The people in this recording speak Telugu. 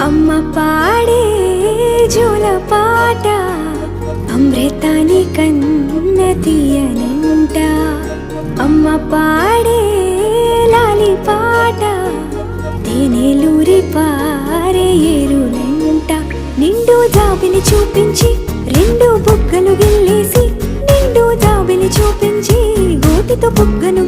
అమ్మ పాడే జోల పాట అమృతాని కన్న తీయనంట. అమ్మ పాడే లాలి పాట తేనెలూరి పారే ఏరులంట. నిండు జాబిని చూపించి రెండు బుగ్గలు గిల్లేసి, నిండు జాబిని చూపించి గోటితో బుగ్గను